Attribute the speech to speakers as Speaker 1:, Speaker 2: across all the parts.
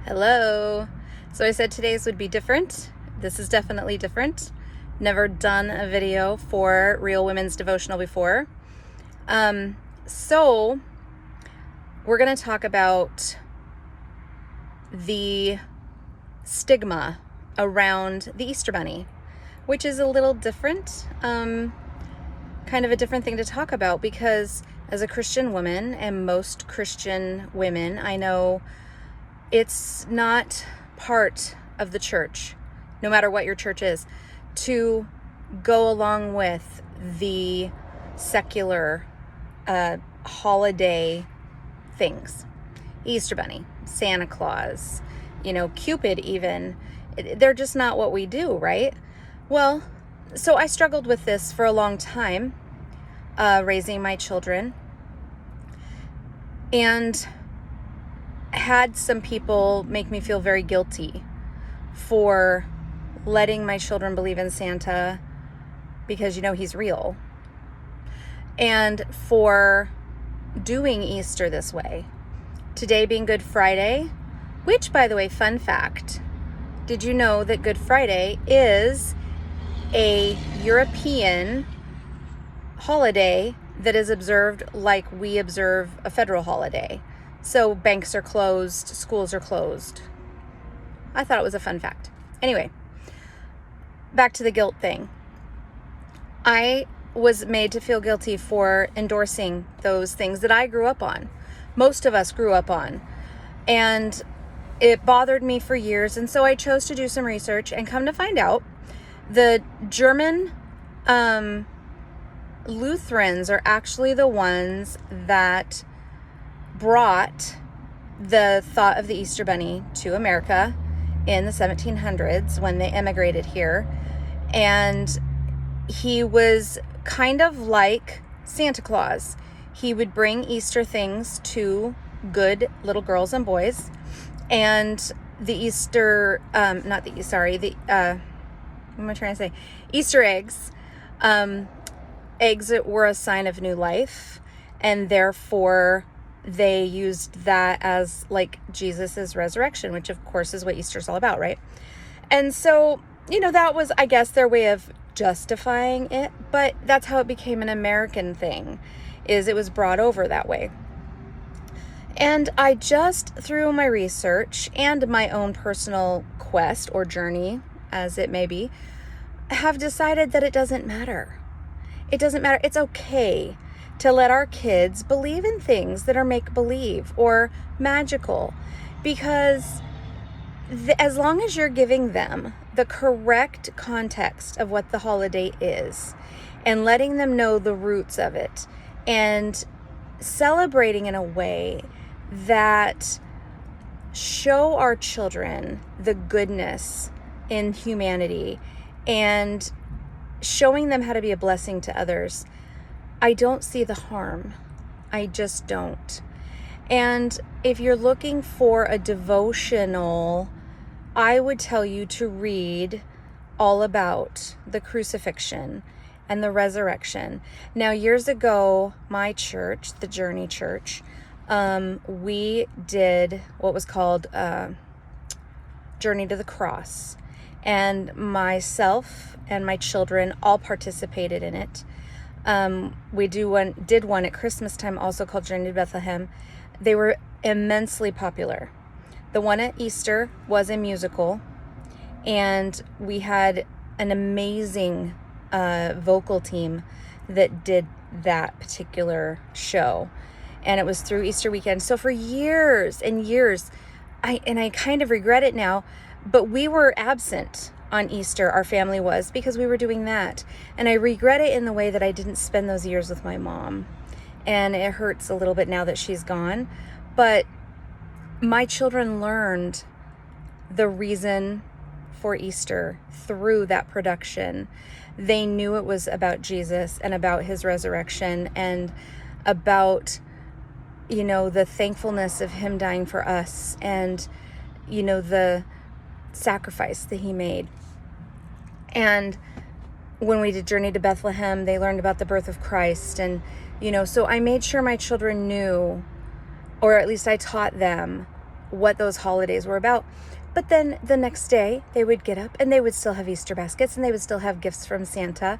Speaker 1: Hello. So I said today's would be different. This is definitely different. Never done a video for Real Women's Devotional before. So we're going to talk about the stigma around the Easter Bunny, which is a little different, kind of a different thing to talk about, because as a Christian woman, and most Christian women I know, it's not part of the church, no matter what your church is, to go along with the secular holiday things. Easter Bunny, Santa Claus, Cupid even. They're just not what we do, right? Well, so I struggled with this for a long time, raising my children, and had some people make me feel very guilty for letting my children believe in Santa because, he's real, and for doing Easter this way. Today being Good Friday, which, by the way, fun fact, did you know that Good Friday is a European holiday that is observed like we observe a federal holiday? So banks are closed, schools are closed. I thought it was a fun fact. Anyway, back to the guilt thing. I was made to feel guilty for endorsing those things that I grew up on. Most of us grew up on. And it bothered me for years. And so I chose to do some research and come to find out the German Lutherans are actually the ones that brought the thought of the Easter Bunny to America in the 1700s when they immigrated here. And he was kind of like Santa Claus. He would bring Easter things to good little girls and boys. And the Easter, Easter eggs. Eggs were a sign of new life, and therefore they used that as like Jesus's resurrection, which of course is what Easter's all about, right? And so, that was, I guess, their way of justifying it, but that's how it became an American thing, is it was brought over that way. And I just, through my research and my own personal quest or journey, as it may be, have decided that it doesn't matter. It doesn't matter. It's okay to let our kids believe in things that are make-believe or magical, because as long as you're giving them the correct context of what the holiday is and letting them know the roots of it and celebrating in a way that show our children the goodness in humanity and showing them how to be a blessing to others, I don't see the harm. I just don't. And if you're looking for a devotional, I would tell you to read all about the crucifixion and the resurrection. Now, years ago, my church, the Journey Church, we did what was called Journey to the Cross. And myself and my children all participated in it. We did one at Christmas time also called Journey to Bethlehem. They were immensely popular. The one at Easter was a musical, and we had an amazing vocal team that did that particular show, and it was through Easter weekend. So for years and years, I kind of regret it now, but we were absent on Easter, our family was, because we were doing that. And I regret it in the way that I didn't spend those years with my mom. And it hurts a little bit now that she's gone. But my children learned the reason for Easter through that production. They knew it was about Jesus and about his resurrection and about, the thankfulness of him dying for us and, the sacrifice that he made. And when we did Journey to Bethlehem, they learned about the birth of Christ. And, so I made sure my children knew, or at least I taught them what those holidays were about. But then the next day they would get up and they would still have Easter baskets and they would still have gifts from Santa,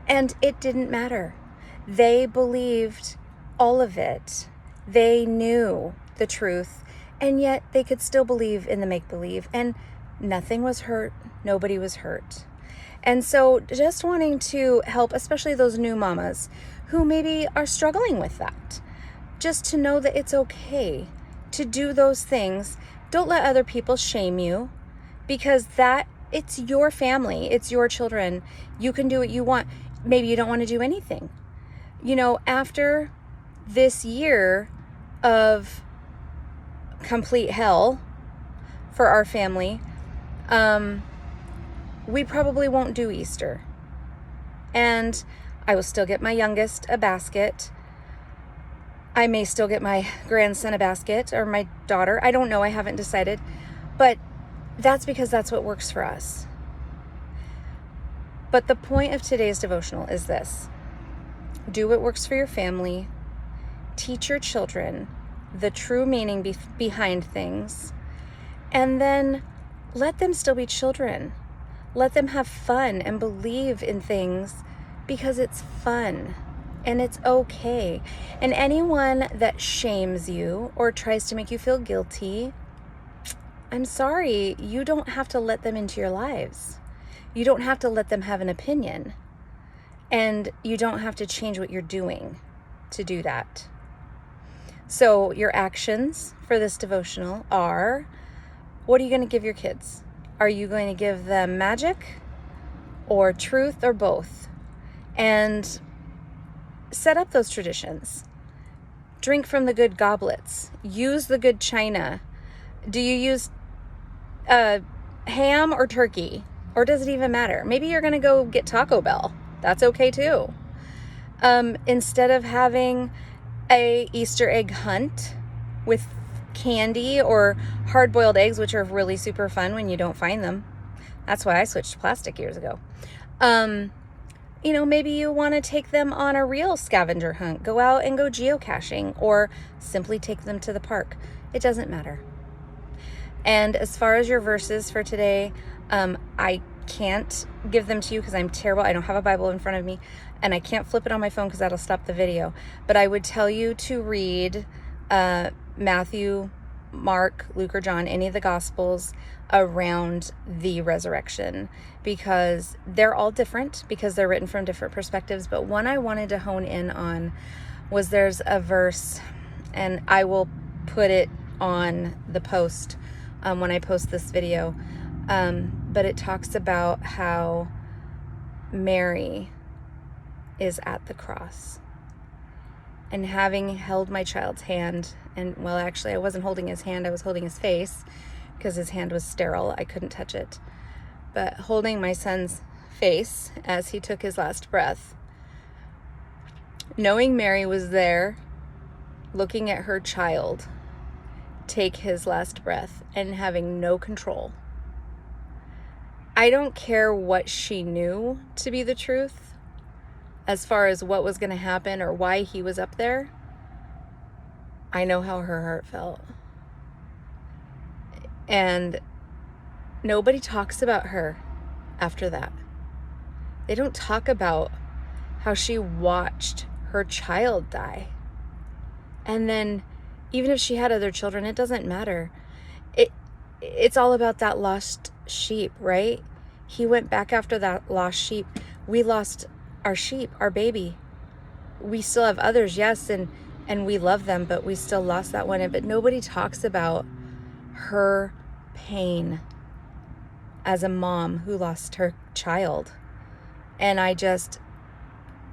Speaker 1: and it didn't matter. They believed all of it. They knew the truth, and yet they could still believe in the make-believe, and nothing was hurt. Nobody was hurt. And so just wanting to help, especially those new mamas who maybe are struggling with that, just to know that it's okay to do those things. Don't let other people shame you, because it's your family, it's your children. You can do what you want. Maybe you don't want to do anything. After this year of complete hell for our family, we probably won't do Easter. And I will still get my youngest a basket. I may still get my grandson a basket, or my daughter. I don't know. I haven't decided. But that's because that's what works for us. But the point of today's devotional is this: do what works for your family. Teach your children the true meaning behind things. And then let them still be children. Let them have fun and believe in things because it's fun and it's okay. And anyone that shames you or tries to make you feel guilty, I'm sorry, you don't have to let them into your lives. You don't have to let them have an opinion. And you don't have to change what you're doing to do that. So your actions for this devotional are, what are you going to give your kids? Are you going to give them magic or truth or both? And set up those traditions. Drink from the good goblets. Use the good china. Do you use ham or turkey? Or does it even matter? Maybe you're going to go get Taco Bell. That's okay too. Instead of having a Easter egg hunt with candy or hard-boiled eggs, which are really super fun when you don't find them. That's why I switched to plastic years ago. Maybe you want to take them on a real scavenger hunt. Go out and go geocaching, or simply take them to the park. It doesn't matter. And as far as your verses for today, I can't give them to you because I'm terrible. I don't have a Bible in front of me, and I can't flip it on my phone because that'll stop the video. But I would tell you to read Matthew, Mark, Luke, or John, any of the Gospels around the resurrection, because they're all different, because they're written from different perspectives. But one I wanted to hone in on was, there's a verse, and I will put it on the post when I post this video, but it talks about how Mary is at the cross, and having held my child's hand, and well, actually I wasn't holding his hand, I was holding his face because his hand was sterile, I couldn't touch it, but holding my son's face as he took his last breath, knowing Mary was there looking at her child take his last breath and having no control. I don't care what she knew to be the truth as far as what was going to happen or why he was up there. I know how her heart felt. And nobody talks about her after that. They don't talk about how she watched her child die. And then even if she had other children, it doesn't matter. It's all about that lost sheep, right? He went back after that lost sheep. We lost our sheep, our baby. We still have others, yes, and we love them, but we still lost that one. But nobody talks about her pain as a mom who lost her child. And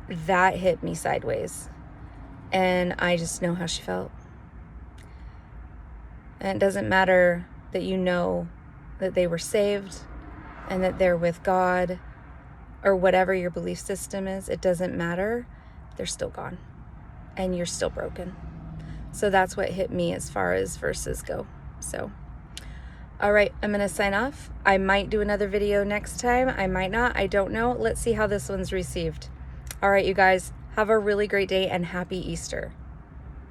Speaker 1: that hit me sideways. And I just know how she felt. And it doesn't matter that you know that they were saved and that they're with God, or whatever your belief system is. It doesn't matter. They're still gone. And you're still broken. So that's what hit me as far as verses go. So, all right, I'm going to sign off. I might do another video next time. I might not. I don't know. Let's see how this one's received. All right, you guys, have a really great day and happy Easter.